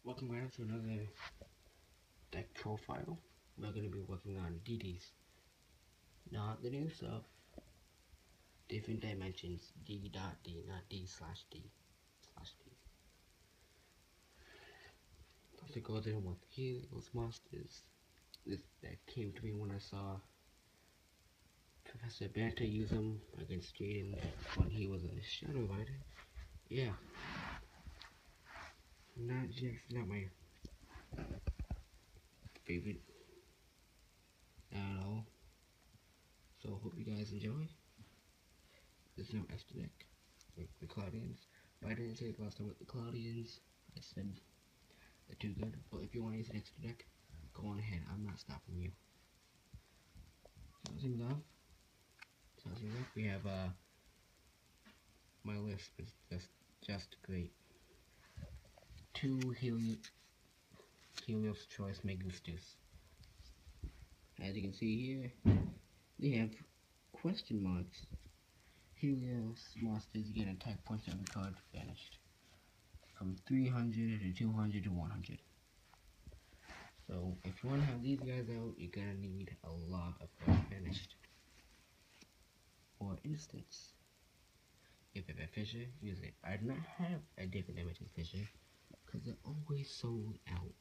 Welcome back to another deck profile. We're going to be working on DDs. Not the new stuff. Different dimensions. D dot D, not D slash D. Slash D. To go there with Helios Monsters. This deck came to me when I saw Professor Banter use them against Jaden when he was a Shadow Rider. Yeah. Not my favorite at all. So hope you guys enjoy. There's no extra deck, like the Cloudians. But I didn't say it last time with the Cloudians. I said they're too good. But if you want to use an extra deck, go on ahead. I'm not stopping you. Starting off, we have my list is just great. 2 Helios Choice Megustus. As you can see here, they have question marks. Helios Monsters get attack points every card banished. From 300 to 200 to 100. So if you want to have these guys out, you're gonna need a lot of cards banished. For instance, if you have a Fissure, use it. I do not have a different dimension Fissure, because they're always sold out.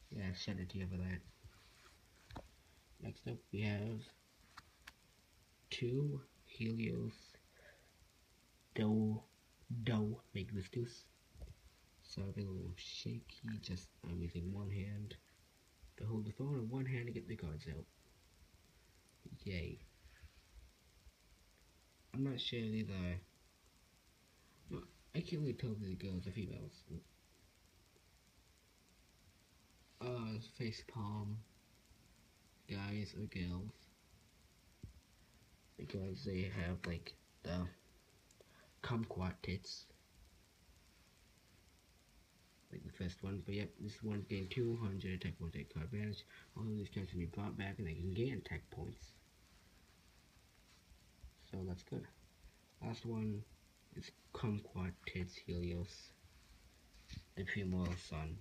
Yeah, shed a tear for that. Next up, we have 2 Helios Do Megustus. So a little shaky, I'm using one hand to hold the phone and one hand to get the cards out. Yay. I'm not sure these are... No, I can't really tell if these are girls or females. Face palm, guys or girls. Because they have like the kumquat tits. Like the first one, but yep, this one's getting 200 attack points, take card advantage. All of these cards can be brought back and they can gain attack points. So that's good. Last one is kumquat tits Helios, the Primordial Sun.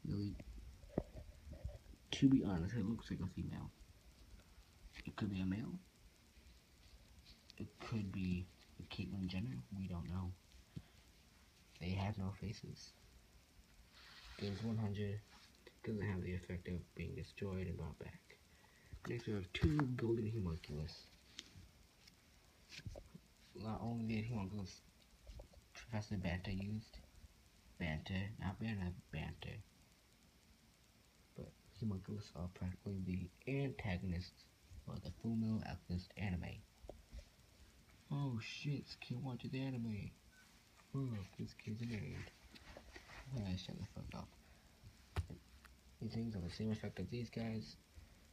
Really, to be honest, it looks like a female. It could be a male. It could be a Caitlyn Jenner. We don't know. They have no faces. Gains 100. Doesn't have the effect of being destroyed and brought back. Next we have 2 Golden Homunculus. Not only did Homunculus Professor Banter used. Banter, not Banner, Banter. But Homunculus are practically the antagonists for the Fullmetal Alchemist anime. Oh shit, this kid watches anime. Oh, this kid's a nerd. Shut the fuck up. These things have the same effect as these guys,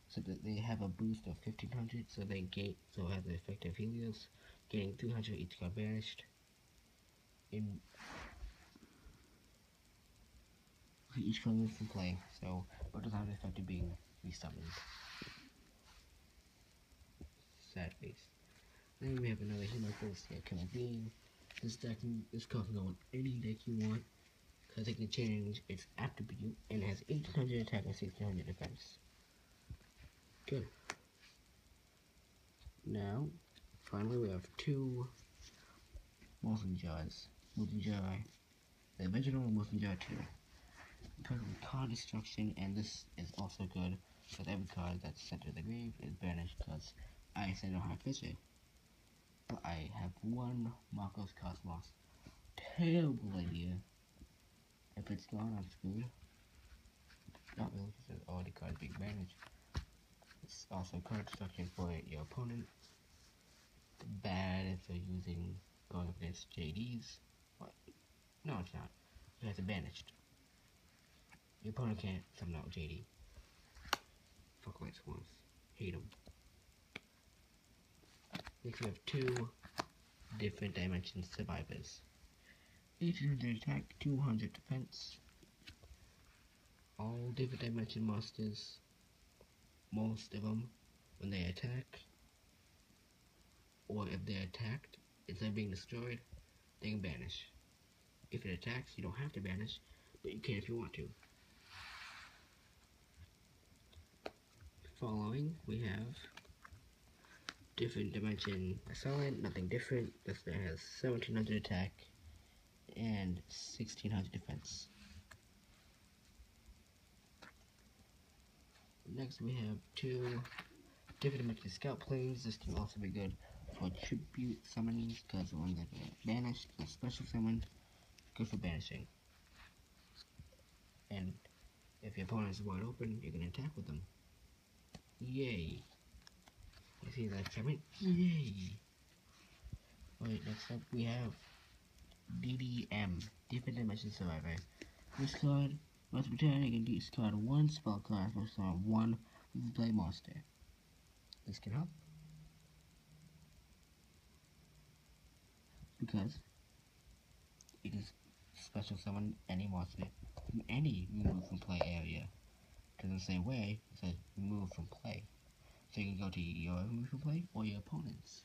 so that they have a boost of 1500, so they have the effect of Helios, getting 300 each got banished. Each card is in play, so but doesn't have the effect of being resummoned. Sad face. Then we have another Homunculus Alchemy being. This card can go on any deck you want, because it can change its attribute and it has 1800 attack and 1600 defense. Good. Now, finally we have 2 Molten Jars. Molten Jar, the original Molten Jar 2. Because of card destruction, and this is also good because every card that's sent to the grave is banished because I said I don't have Fissure. But I have 1 Marcos Cosmos. Terrible idea. If it's gone, I'm screwed. Not really, because there's already cards being banished. It's also card destruction for your opponent. Bad if they're going up against JDs. What? No, it's not. You have to banished. Your opponent can't summon out JD. Fuck Light Swans. Hate them. Next we have 2 different dimension survivors. 1800 attack, 200 defense. All different dimension monsters. Most of them, when they attack, or if they're attacked, instead of being destroyed, they can banish. if it attacks, you don't have to banish, but you can if you want to. Following, we have different dimension assailant, nothing different. This guy has 1700 attack and 1600 defense. Next, we have two different dimension scout planes. This can also be good for tribute summonings because the ones that get banished, the special summon, good for banishing. And if your opponent is wide open, you can attack with them. Yay! You see that coming? Yay! Alright, next up we have DDM, Different Dimension Survivor. This card, once per turn, you can discard one spell card for summon one play monster. This can help because it is special summon any monster from any remove from play area. Doesn't say where, it says remove from play. So you can go to your remove from play or your opponent's.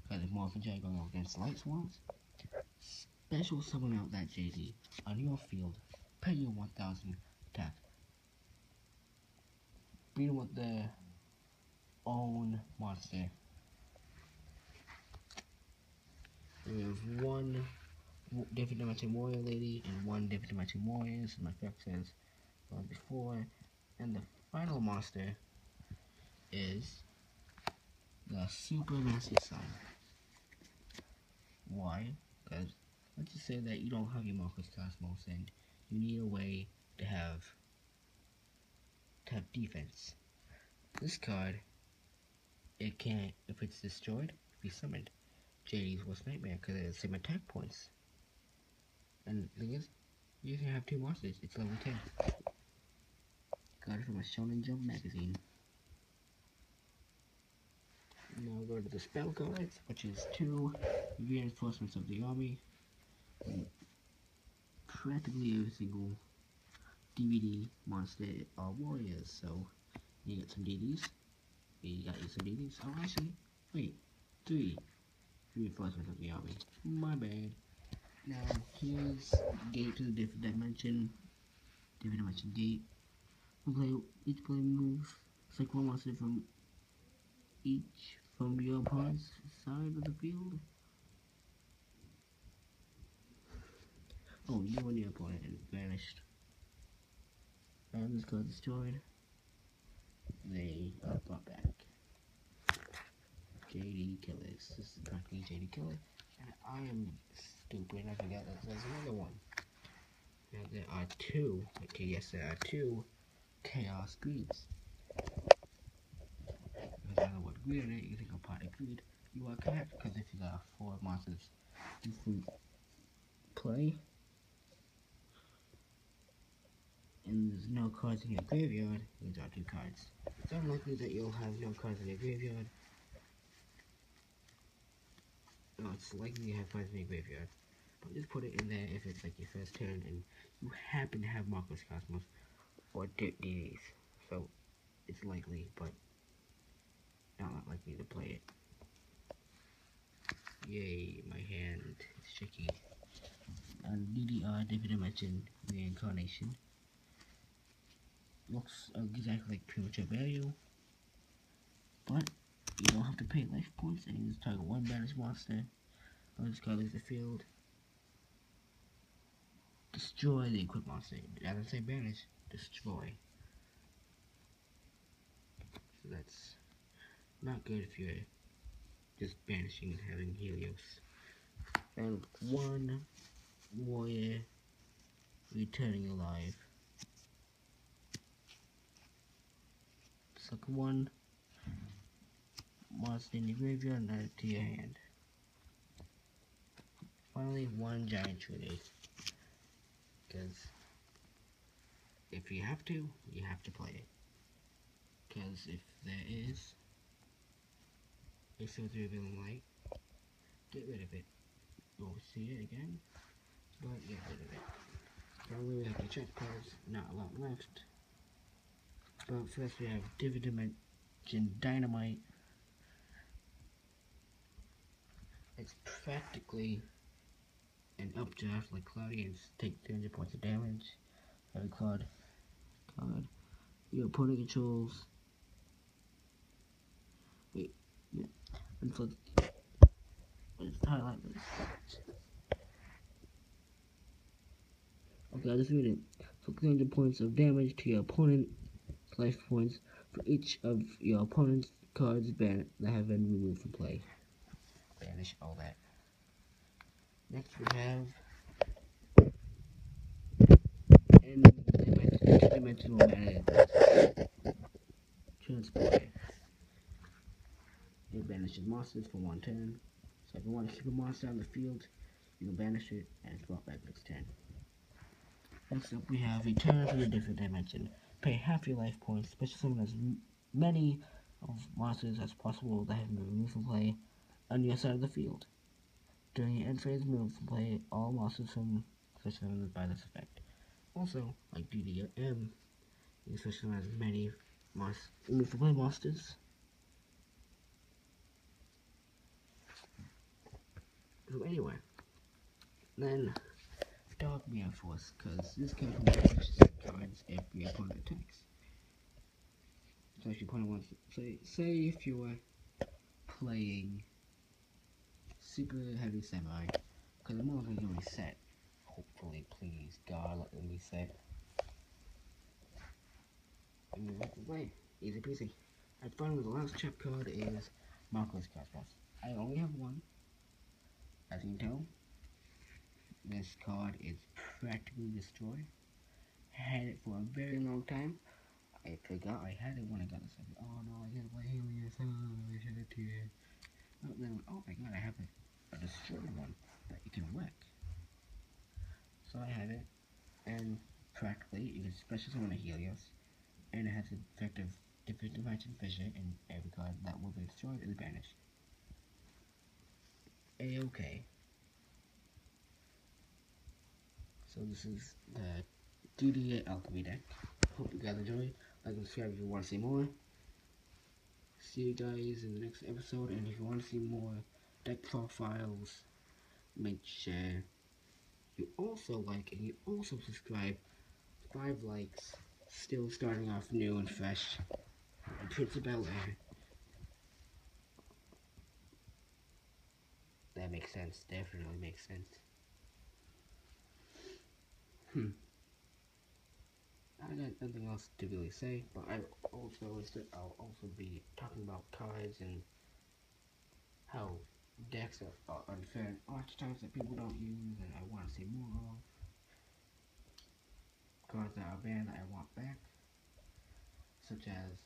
Because if Morphin J going up against Light Swarms, special summon out that JD on your field, pay your 1000 attack. Beat him with their own monster. We have one different dimension warrior lady and one different dimension warrior, so my effect says one before. And the final monster is the Super Massive Sun. Why? Because let's just say that you don't have your Marcus Cosmos and you need a way to have defense. This card, it can't, if it's destroyed, be summoned. JD's worst nightmare because it has the same attack points. And the thing is, you can have two monsters, it's level 10. Got it from a Shonen Jump magazine. Now we'll go to the spell cards, which is two reinforcements of the army. And practically every single DVD monster are warriors, so you get some DDs. You got some DDs. Oh, actually, wait, three reinforcements of the army. My bad. Now here's gate to the different dimension gate. We'll play each play move. It's like one monster from your opponent's side of the field. Oh, you and your opponent vanished. And this card destroyed. They are brought back. JD Killers. This is practically JD Killer. And I am stupid. I forgot that there's another one. Now there are two. Okay, yes, there are two Chaos Greeds. If there's another word greed in it, you think of party greed. You are correct, because if you got 4 monsters from play, and there's no cards in your graveyard, you draw 2 cards. It's unlikely that you'll have no cards in your graveyard. No, it's likely you have cards in your graveyard. But just put it in there if it's like your first turn and you happen to have Marcus Cosmos or DDs. So it's likely, but not likely to play it. Yay, my hand is shaky. And DDR, Different Dimension Reincarnation. Looks exactly like Premature Value, but you don't have to pay life points, and you just target one banished monster. I'll just call leaves the field. Destroy the equipped monster. Rather than say banish, destroy. So that's not good if you're just banishing and having Helios. And one warrior returning alive. Suck one monster in your graveyard and add it to your hand. Finally, one giant tree. Because if you have to play it. Because if there is a filter revealing light, get rid of it. You'll see it again, but get rid of it. Finally, we have the check cards, not a lot left. But first we have Different Dimension Dynamite. It's practically and updraft like Cloudy and take 300 points of damage. Every card. Your opponent controls. Wait, yeah. And so let's highlight this. Okay, I just read it. So 300 points of damage to your opponent's life points for each of your opponent's cards that have been removed from play. Banish all that. Next we have dimensional mana transport. It banishes monsters for 1 turn. So if you want to keep a monster on the field, you can banish it and it's brought back next turn. Next up we have Return to a Different Dimension. Pay half your life points, special summon as many of monsters as possible that have been removed from play on your side of the field. During your end phase move from play, all monsters from special summoned by this effect. Also, like DDM, you special summon as many removed from play monsters. So anyway, then Dog Meow Force, because this card will purchase cards if your opponent attacks. So if your opponent wants to, say if you were playing Super Heavy Samurai, because the model's gonna reset. Hopefully, please, God, let them reset. And you have to play. Easy peasy. And finally, the last chap card is Marco's Cosmos. I only have one. As you can tell, this card is practically destroyed. Had it for a very long time. I forgot I had it when I got this. Oh no, I can't play Helios. Oh, I should have too. Oh, then, oh my god, I have a destroyed one that you can wreck. So I have it, and practically you can special summon a Helios, and it has an effective different dimension fissure, and every card that will be destroyed is banished. A-okay. So this is the DDA Alchemy deck. Hope you guys enjoy. Like and subscribe if you want to see more. See you guys in the next episode, and if you want to see more deck profiles, make sure you also like and you also subscribe. 5 likes, still starting off new and fresh. And Prince of Bel-Air. That makes sense, definitely makes sense. I got nothing else to really say, but I'll also be talking about cards and how decks are unfair and archetypes that people don't use, and I want to see more of. Cards that are banned that I want back, such as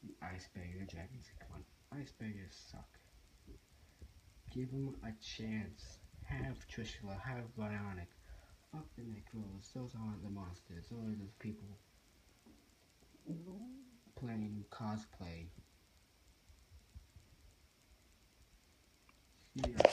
the Ice Barrier Dragons. Come on, Ice Barriers suck. Give them a chance. Have Trishula, have Bionic. Fuck the Necros. Those aren't the monsters. Those are just people playing cosplay. Yeah.